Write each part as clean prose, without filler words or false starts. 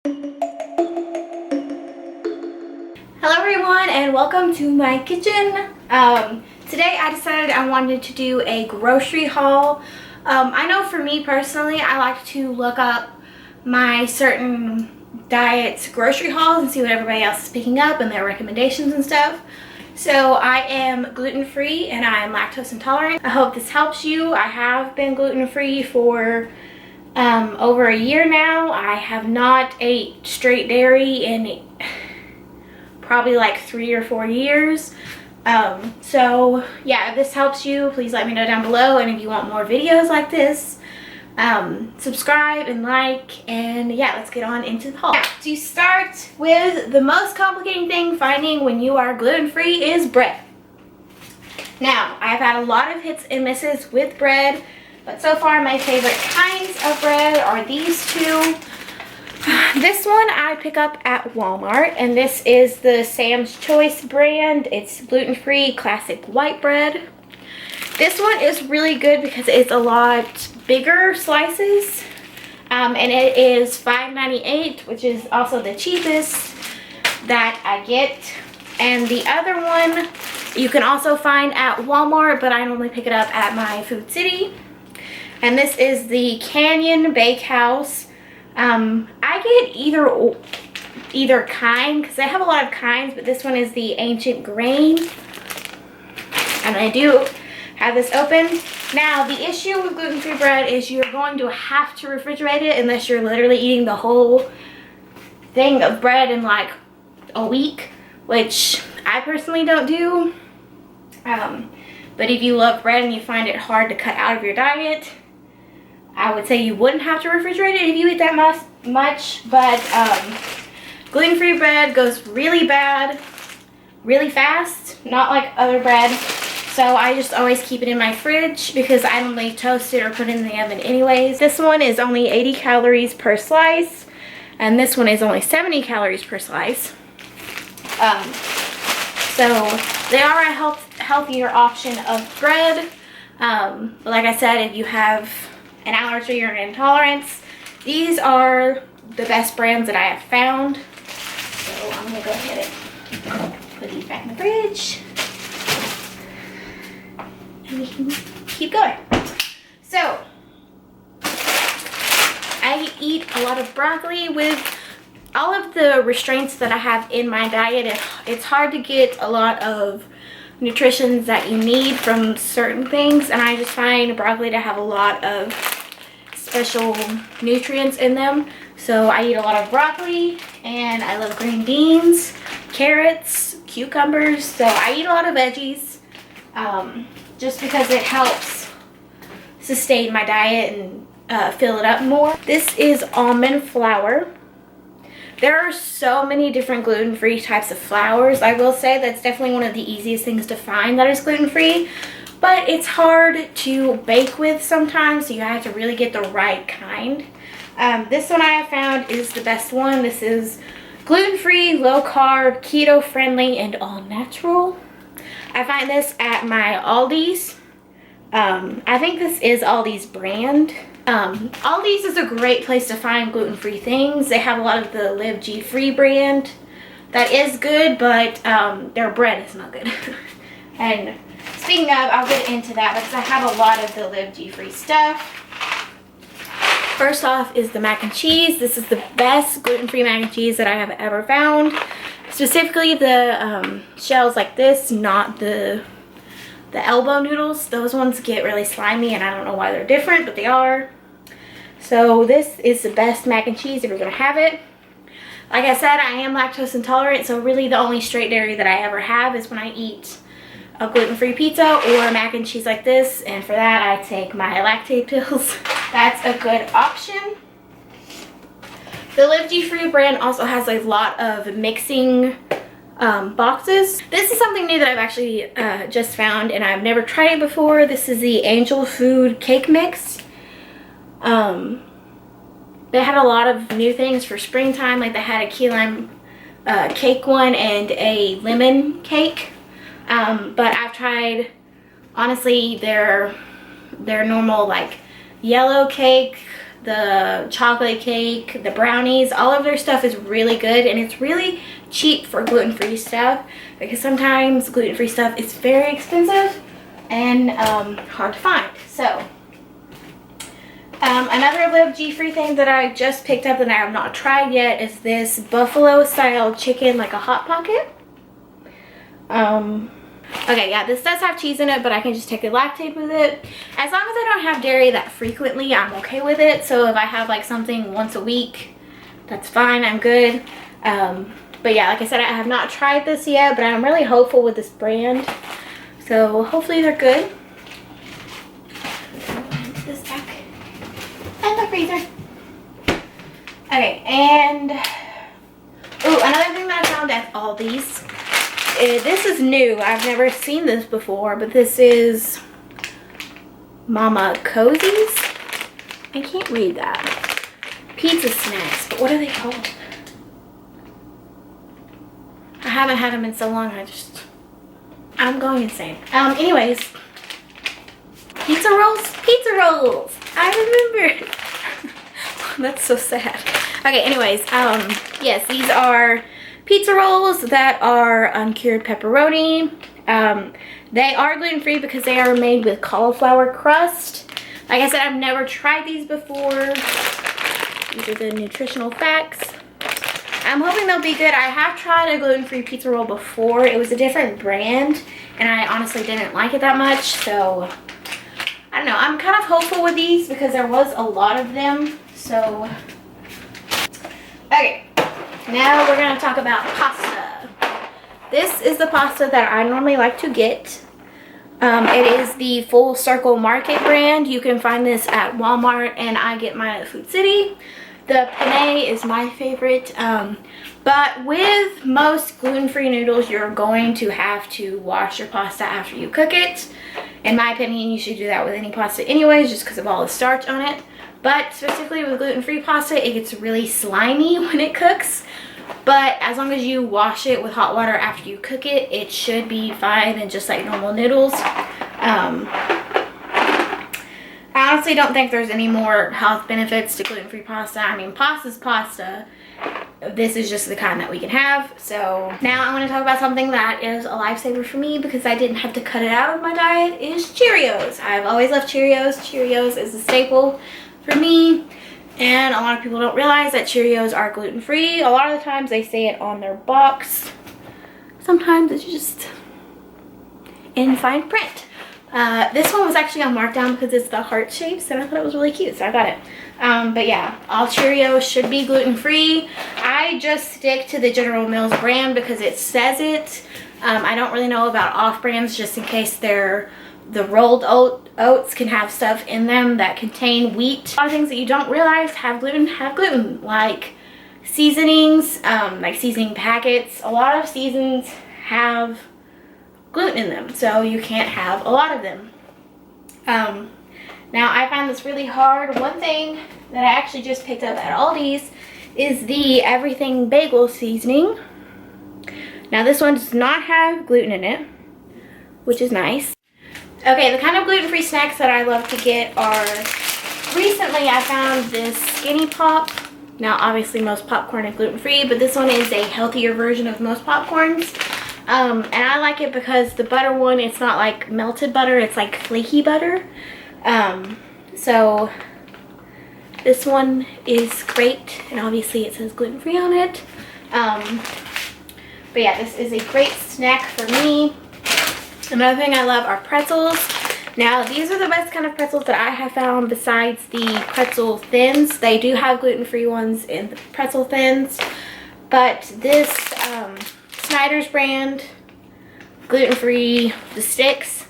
Hello everyone and welcome to my kitchen. Today I decided I wanted to do a grocery haul. I know for me personally, I like to look up my certain diet's grocery hauls and see what everybody else is picking up and their recommendations and stuff. So I am gluten-free and I am lactose intolerant. I hope this helps you. I have been gluten-free for over a year now. I have not ate straight dairy in probably like 3 or 4 years. So yeah, if this helps you, please let me know down below, and if you want more videos like this, subscribe and like, and yeah, let's get on into the haul. Now, to start with, the most complicating thing finding when you are gluten-free is bread. Now, I've had a lot of hits and misses with bread, but so far my favorite kinds of bread are these two. This one I pick up at Walmart, and this is the Sam's Choice brand. It's gluten-free classic white bread. This one is really good because it's a lot bigger slices, and it is $5.98, which is also the cheapest that I get. And the other one you can also find at Walmart, but I normally pick it up at my Food City. And this is the Canyon Bakehouse. I get either kind, because they have a lot of kinds, but this one is the ancient grain, and I do have this open. Now, the issue with gluten-free bread is you're going to have to refrigerate it unless you're literally eating the whole thing of bread in like a week, which I personally don't do. But if you love bread and you find it hard to cut out of your diet, I would say you wouldn't have to refrigerate it if you eat that much, but gluten-free bread goes really bad, really fast, not like other bread. So I just always keep it in my fridge because I normally toast it or put it in the oven anyways. This one is only 80 calories per slice, and this one is only 70 calories per slice. So they are a healthier option of bread. But like I said, if you have an allergy or an intolerance, these are the best brands that I have found. So I'm gonna go ahead and put these back in the fridge, and we can keep going. So I eat a lot of broccoli. With all of the restraints that I have in my diet, it's hard to get a lot of nutrition that you need from certain things, and I just find broccoli to have a lot of special nutrients in them. So I eat a lot of broccoli, and I love green beans, carrots, cucumbers. So I eat a lot of veggies, just because it helps sustain my diet and fill it up more. This is almond flour. There are so many different gluten-free types of flours. I will say that's definitely one of the easiest things to find that is gluten-free, but it's hard to bake with sometimes, so you have to really get the right kind. This one I have found is the best one. This is gluten-free, low-carb, keto-friendly, and all-natural. I find this at my Aldi's. I think this is Aldi's brand. Aldi's is a great place to find gluten-free things. They have a lot of the Live G-Free brand that is good, but their bread is not good. And speaking of, I'll get into that because I have a lot of the Live G-Free stuff. First off is the mac and cheese. This is the best gluten-free mac and cheese that I have ever found. Specifically the shells like this, not the elbow noodles. Those ones get really slimy, and I don't know why they're different, but they are. So this is the best mac and cheese if you're gonna have it. Like I said, I am lactose intolerant, so really the only straight dairy that I ever have is when I eat a gluten-free pizza or a mac and cheese like this, and for that I take my lactate pills. That's a good option. The Live G-Free brand also has a lot of mixing boxes. This is something new that I've actually just found, and I've never tried it before. This is the Angel Food Cake Mix. They had a lot of new things for springtime, like they had a key lime cake one and a lemon cake. But I've tried, honestly, their normal like yellow cake, the chocolate cake, the brownies, all of their stuff is really good, and it's really cheap for gluten-free stuff, because sometimes gluten-free stuff is very expensive and hard to find. So another Live G-Free thing that I just picked up that I have not tried yet is this buffalo style chicken, like a Hot Pocket. Okay, yeah, this does have cheese in it, but I can just take a lactate with it. As long as I don't have dairy that frequently, I'm okay with it. So if I have like something once a week, that's fine, I'm good. But yeah, like I said, I have not tried this yet, but I'm really hopeful with this brand. So hopefully they're good. Put this back in the freezer. Okay, and oh, another thing that I found at Aldi's. This is new. I've never seen this before, but this is Mama Cozy's. I can't read that. Pizza snacks, but what are they called? I haven't had them in so long. I'm going insane. Anyways, pizza rolls. Pizza rolls. I remember. That's so sad. Okay. Anyways, yes, these are pizza rolls that are uncured pepperoni. They are gluten-free because they are made with cauliflower crust. Like I said, I've never tried these before. These are the nutritional facts. I'm hoping they'll be good. I have tried a gluten-free pizza roll before. It was a different brand, and I honestly didn't like it that much. So, I don't know. I'm kind of hopeful with these because there was a lot of them. So, okay. Now we're going to talk about pasta. This is the pasta that I normally like to get. It is the Full Circle Market brand. You can find this at Walmart, and I get mine at Food City. The penne is my favorite. But with most gluten-free noodles, you're going to have to wash your pasta after you cook it. In my opinion, you should do that with any pasta anyways, just because of all the starch on it. But specifically with gluten-free pasta, it gets really slimy when it cooks. But as long as you wash it with hot water after you cook it, it should be fine and just like normal noodles. I honestly don't think there's any more health benefits to gluten-free pasta. I mean, pasta's pasta. This is just the kind that we can have. So now I want to talk about something that is a lifesaver for me because I didn't have to cut it out of my diet, is Cheerios. I've always loved Cheerios. Cheerios is a staple for me. And a lot of people don't realize that Cheerios are gluten-free. A lot of the times they say it on their box. Sometimes it's just in fine print. This one was actually on markdown because it's the heart shapes, and I thought it was really cute, so I got it. But yeah, all Cheerios should be gluten-free. I just stick to the General Mills brand because it says it. I don't really know about off-brands just in case the rolled oats can have stuff in them that contain wheat. A lot of things that you don't realize have gluten, like seasonings, like seasoning packets. A lot of seasons have gluten in them, so you can't have a lot of them. Now I find this really hard. One thing that I actually just picked up at Aldi's is the Everything Bagel seasoning. Now this one does not have gluten in it, which is nice. Okay, the kind of gluten-free snacks that I love to get are, recently I found this Skinny Pop. Now obviously most popcorn is gluten-free, but this one is a healthier version of most popcorns. And I like it because the butter one, it's not like melted butter, it's like flaky butter. So this one is great, and obviously it says gluten-free on it. But yeah, this is a great snack for me. Another thing I love are pretzels. Now these are the best kind of pretzels that I have found besides the pretzel thins. They do have gluten-free ones in the pretzel thins, but this Snyder's brand, gluten-free, the sticks,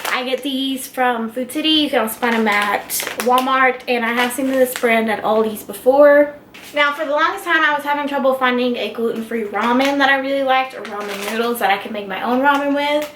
I get these from Food City. You can also find them at Walmart, and I have seen this brand at Aldi's before. Now for the longest time I was having trouble finding a gluten-free ramen that I really liked, or ramen noodles that I could make my own ramen with,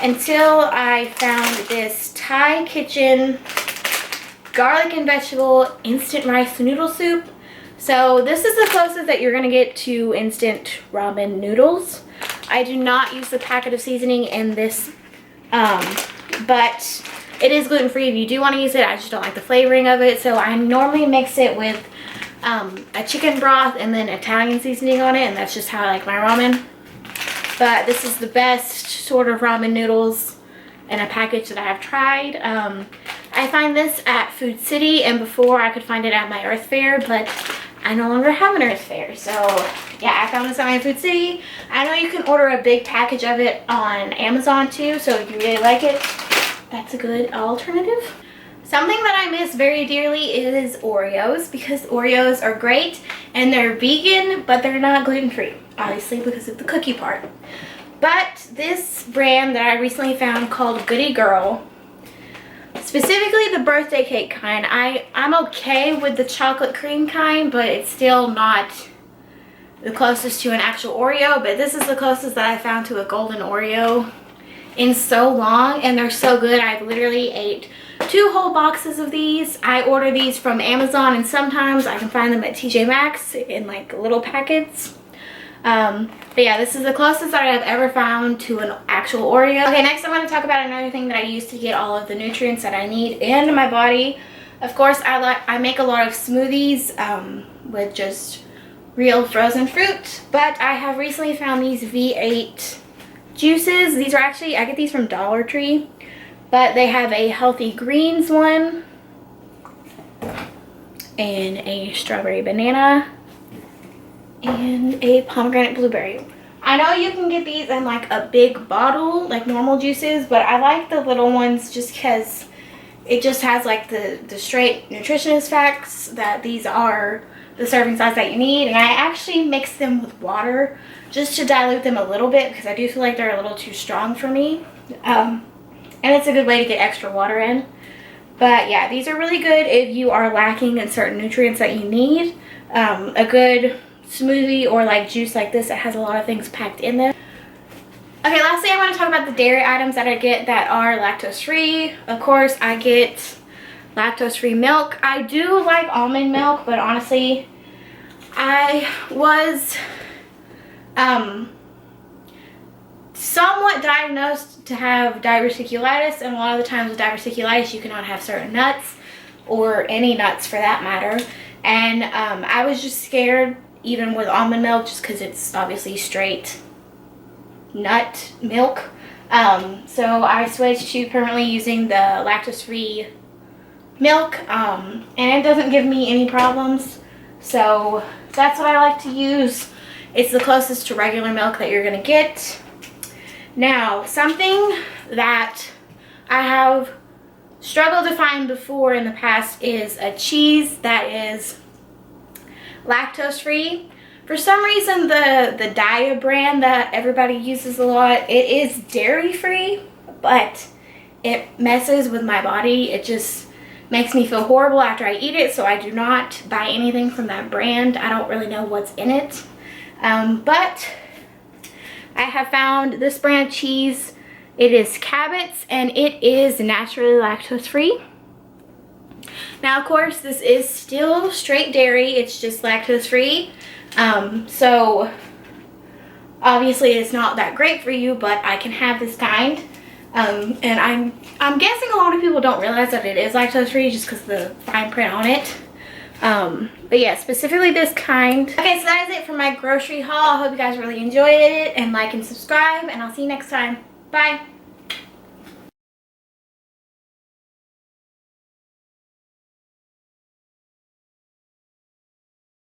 until I found this Thai Kitchen garlic and vegetable instant rice noodle soup. So this is the closest that you're going to get to instant ramen noodles. I do not use the packet of seasoning in this, but it is gluten-free if you do want to use it. I just don't like the flavoring of it. So I normally mix it with a chicken broth and then Italian seasoning on it. And that's just how I like my ramen. But this is the best sort of ramen noodles in a package that I have tried. I find this at Food City, and before I could find it at my Earth Fair, but I no longer have an Earth Fair. So yeah, I found this at my Food City. I know you can order a big package of it on Amazon too, so if you really like it, that's a good alternative. Something that I miss very dearly is Oreos, because Oreos are great and they're vegan, but they're not gluten-free, obviously because of the cookie part. But this brand that I recently found called Goody Girl, specifically the birthday cake kind, I'm okay with the chocolate cream kind, but it's still not the closest to an actual Oreo. But this is the closest that I found to a golden Oreo in so long, and they're so good. I've literally ate 2 whole boxes of these. I order these from Amazon, and sometimes I can find them at TJ Maxx in like little packets. But yeah, this is the closest that I've ever found to an actual Oreo. Okay, next I want to talk about another thing that I use to get all of the nutrients that I need into my body. Of course, I make a lot of smoothies with just real frozen fruit, but I have recently found these V8 juices. These are actually, I get these from Dollar Tree, but they have a healthy greens one and a strawberry banana and a pomegranate blueberry. I know you can get these in like a big bottle, like normal juices, but I like the little ones just because it just has like the straight nutritionist facts that these are the serving size that you need. And I actually mix them with water just to dilute them a little bit because I do feel like they're a little too strong for me. And it's a good way to get extra water in. But yeah, these are really good if you are lacking in certain nutrients that you need. A good smoothie or like juice like this, it has a lot of things packed in there. Okay, lastly I want to talk about the dairy items that I get that are lactose free. Of course, I get lactose free milk. I do like almond milk, but honestly I was somewhat diagnosed to have diverticulitis, and a lot of the times with diverticulitis you cannot have certain nuts, or any nuts for that matter. And I was just scared even with almond milk, just because it's obviously straight nut milk. So I switched to permanently using the lactose-free milk, and it doesn't give me any problems. So that's what I like to use. It's the closest to regular milk that you're gonna get. Now, something that I have struggled to find before in the past is a cheese that is lactose free. For some reason, the Daiya brand that everybody uses a lot, it is dairy free, but it messes with my body. It just makes me feel horrible after I eat it, so I do not buy anything from that brand. I don't really know what's in it. But I have found this brand cheese. It is Cabot's, and it is naturally lactose free. Now, of course, this is still straight dairy. It's just lactose free. So obviously it's not that great for you, but I can have this kind. And I'm guessing a lot of people don't realize that it is lactose free just because of the fine print on it. But yeah, specifically this kind. Okay, so that is it for my grocery haul. I hope you guys really enjoyed it, and like and subscribe, and I'll see you next time. Bye.